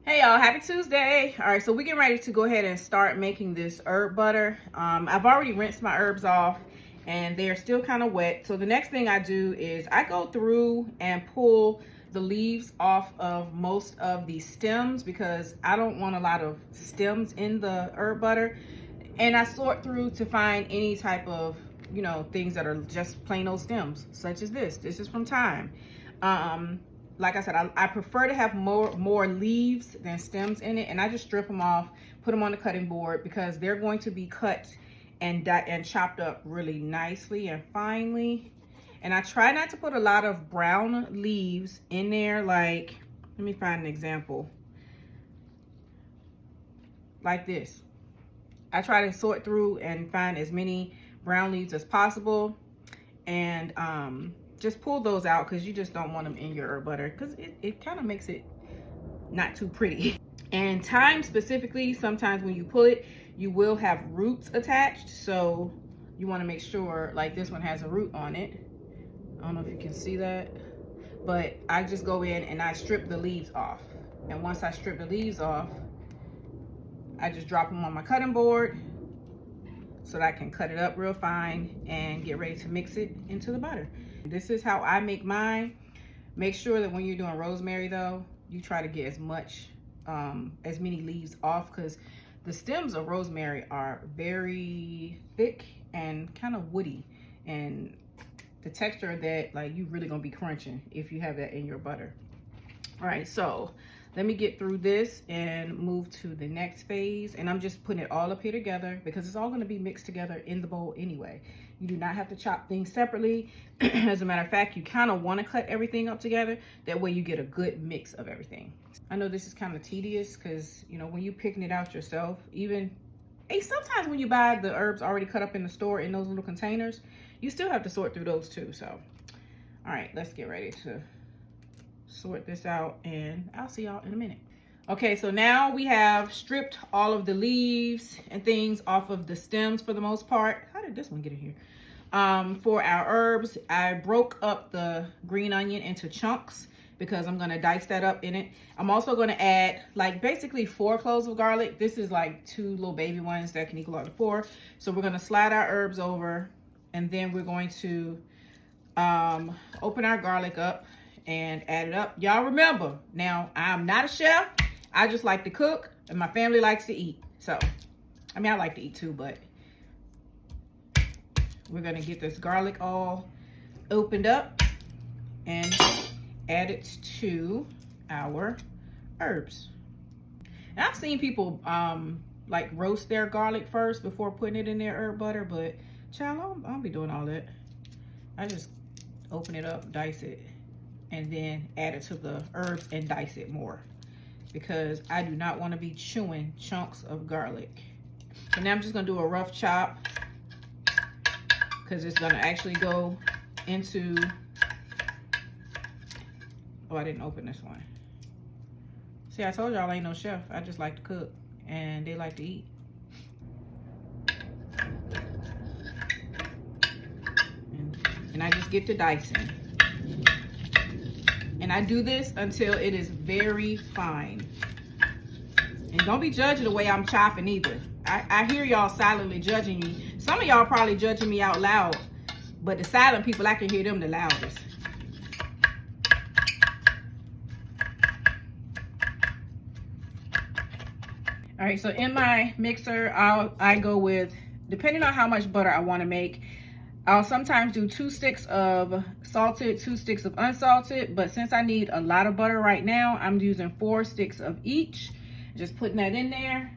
Hey y'all, happy Tuesday. All right, so we're getting ready to go ahead and start making this herb butter. I've already rinsed my herbs off and they're still kind of wet. So the next thing I do is I go through and pull the leaves off of most of the stems because I don't want a lot of stems in the herb butter. And I sort through to find any type of, things that are just plain old stems, such as this. This is from thyme. Like I said, I prefer to have more leaves than stems in it, and I just strip them off, put them on the cutting board because they're going to be cut and chopped up really nicely and finely. And I try not to put a lot of brown leaves in there. Like, let me find an example. Like this. I try to sort through and find as many brown leaves as possible, and just pull those out because you just don't want them in your herb butter because it kind of makes it not too pretty. And thyme specifically, sometimes when you pull it, you will have roots attached. So you want to make sure, like this one has a root on it. I don't know if you can see that, but I just go in and I strip the leaves off. And once I strip the leaves off, I just drop them on my cutting board so that I can cut it up real fine and get ready to mix it into the butter. This is how I make mine. Make sure that when you're doing rosemary though, you try to get as many leaves off because the stems of rosemary are very thick and kind of woody, and the texture of that, like, you really gonna be crunching if you have that in your butter. All right, so let me get through this and move to the next phase. And I'm just putting it all up here together because it's all gonna be mixed together in the bowl anyway. You do not have to chop things separately. As a matter of fact, you kind of want to cut everything up together. That way you get a good mix of everything. I know this is kind of tedious because, when you're picking it out yourself, sometimes when you buy the herbs already cut up in the store in those little containers, you still have to sort through those too. So, all right, let's get ready to sort this out and I'll see y'all in a minute. Okay, so now we have stripped all of the leaves and things off of the stems for the most part. How did this one get in here? For our herbs, I broke up the green onion into chunks because I'm gonna dice that up in it. I'm also gonna add like basically 4 cloves of garlic. This is like 2 little baby ones that can equal out to 4. So we're gonna slide our herbs over and then we're going to open our garlic up and add it up. Y'all remember, now I'm not a chef. I just like to cook and my family likes to eat. So, I mean, I like to eat too, but we're gonna get this garlic all opened up and add it to our herbs. And I've seen people like roast their garlic first before putting it in their herb butter, but child, I don't be doing all that. I just open it up, dice it, and then add it to the herbs and dice it more because I do not want to be chewing chunks of garlic. So now I'm just gonna do a rough chop because it's gonna actually go into, oh, I didn't open this one. See, I told y'all I ain't no chef. I just like to cook and they like to eat. And I just get to dicing. And I do this until it is very fine. And don't be judging the way I'm chopping either. I hear y'all silently judging me. Some of y'all probably judging me out loud, but the silent people, I can hear them the loudest. All right, so in my mixer, I go with, depending on how much butter I want to make, I'll sometimes do 2 sticks of salted, 2 sticks of unsalted, but since I need a lot of butter right now, I'm using 4 sticks of each. Just putting that in there.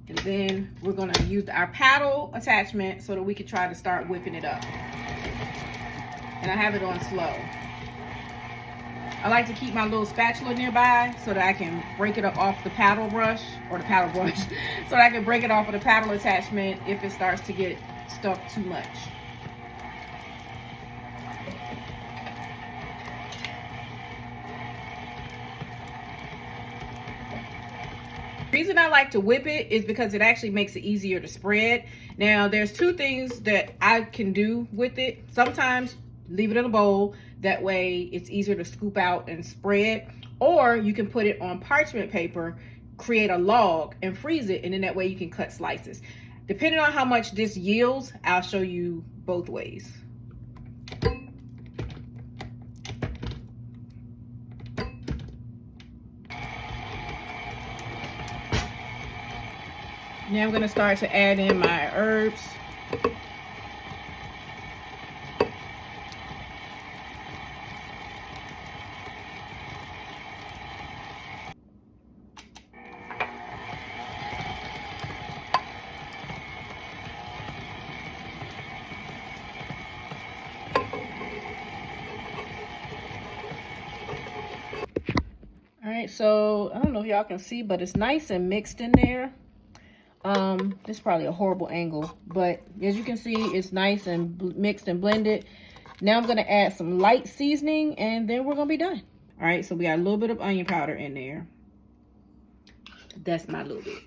And then we're gonna use our paddle attachment so that we can try to start whipping it up. And I have it on slow. I like to keep my little spatula nearby so that I can break it up off the paddle brush, so that I can break it off of the paddle attachment if it starts to get stuck too much. The reason I like to whip it is because it actually makes it easier to spread. Now, there's 2 things that I can do with it. Sometimes leave it in a bowl. That way it's easier to scoop out and spread. Or you can put it on parchment paper, create a log and freeze it, and then that way you can cut slices. Depending on how much this yields, I'll show you both ways. Now I'm going to start to add in my herbs. All right, so I don't know if y'all can see, but it's nice and mixed in there. This is probably a horrible angle, but as you can see, it's nice and mixed and blended. Now I'm gonna add some light seasoning, and then we're gonna be done. All right, so we got a little bit of onion powder in there. That's my little bit.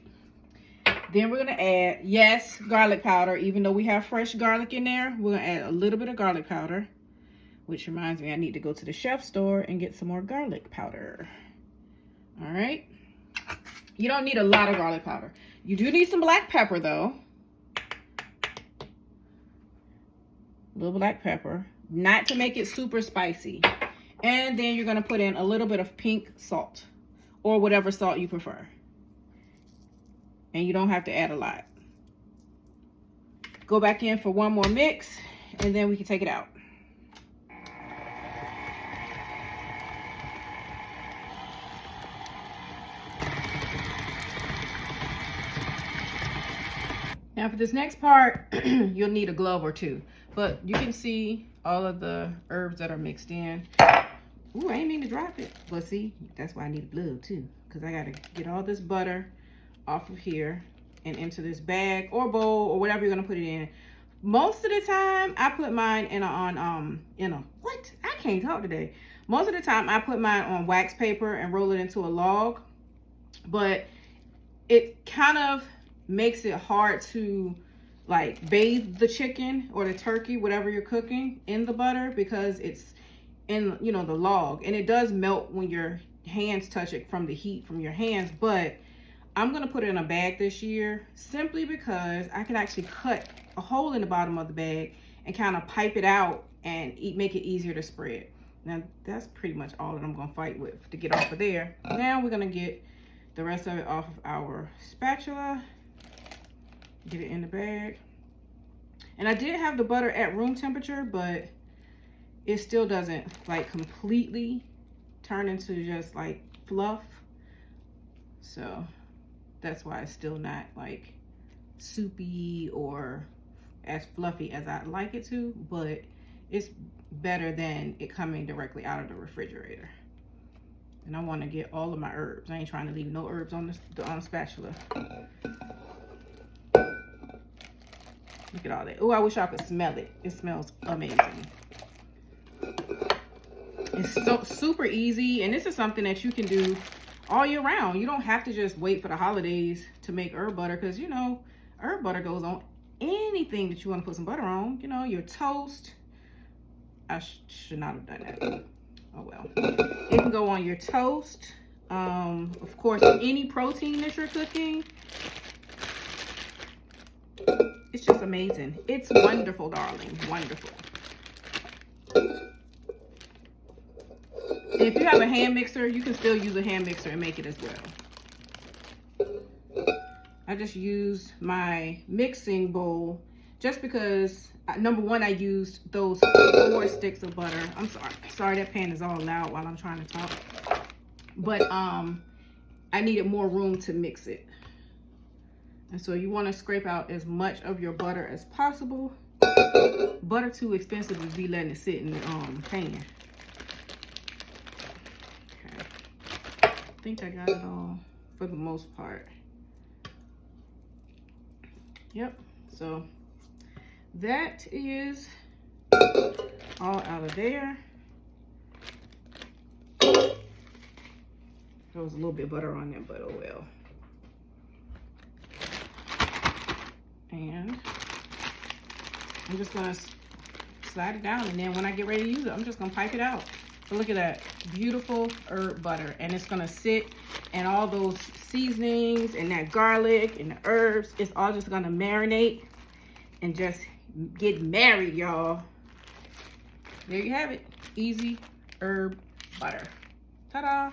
Then we're gonna add, yes, garlic powder. Even though we have fresh garlic in there, we're gonna add a little bit of garlic powder, which reminds me I need to go to the chef store and get some more garlic powder. All right, you don't need a lot of garlic powder. You do need some black pepper though. A little black pepper, not to make it super spicy. And then you're gonna put in a little bit of pink salt or whatever salt you prefer. And you don't have to add a lot. Go back in for one more mix and then we can take it out. Now for this next part, you'll need a glove or two, but you can see all of the herbs that are mixed in. Ooh, I didn't mean to drop it, but see, that's why I need a glove too, because I gotta get all this butter off of here and into this bag or bowl or whatever you're gonna put it in. Most of the time, I put mine in what? I can't talk today. Most of the time, I put mine on wax paper and roll it into a log, but it kind of makes it hard to like bathe the chicken or the turkey, whatever you're cooking, in the butter because it's in, you know, the log, and it does melt when your hands touch it from the heat from your hands. But I'm gonna put it in a bag this year simply because I can actually cut a hole in the bottom of the bag and kind of pipe it out and make it easier to spread. Now that's pretty much all that I'm gonna fight with to get off of there. Now we're gonna get the rest of it off of our spatula. Get it in the bag. And I did have the butter at room temperature, but it still doesn't like completely turn into just like fluff. So that's why it's still not like soupy or as fluffy as I'd like it to, but it's better than it coming directly out of the refrigerator. And I want to get all of my herbs. I ain't trying to leave no herbs on the spatula. Look at all that. Oh, I wish I could smell it. It smells amazing. It's so super easy, and this is something that you can do all year round. You don't have to just wait for the holidays to make herb butter, because you know herb butter goes on anything that you want to put some butter on. You know, your toast. I should not have done that. Oh well. It can go on your toast. Of course, any protein that you're cooking. It's just amazing. It's wonderful, darling. Wonderful. And if you have a hand mixer, you can still use a hand mixer and make it as well. I just used my mixing bowl just because, number one, I used those 4 sticks of butter. I'm sorry. Sorry, that pan is all loud while I'm trying to talk. But I needed more room to mix it. And so you want to scrape out as much of your butter as possible. Butter too expensive to be letting it sit in the pan. Okay. I think I got it all for the most part. Yep. So that is all out of there. There was a little bit of butter on there, but oh well. And I'm just gonna slide it down, and then when I get ready to use it, I'm just gonna pipe it out. So look at that, beautiful herb butter. And it's gonna sit, and all those seasonings and that garlic and the herbs, it's all just gonna marinate and just get married, y'all. There you have it, easy herb butter. Ta-da.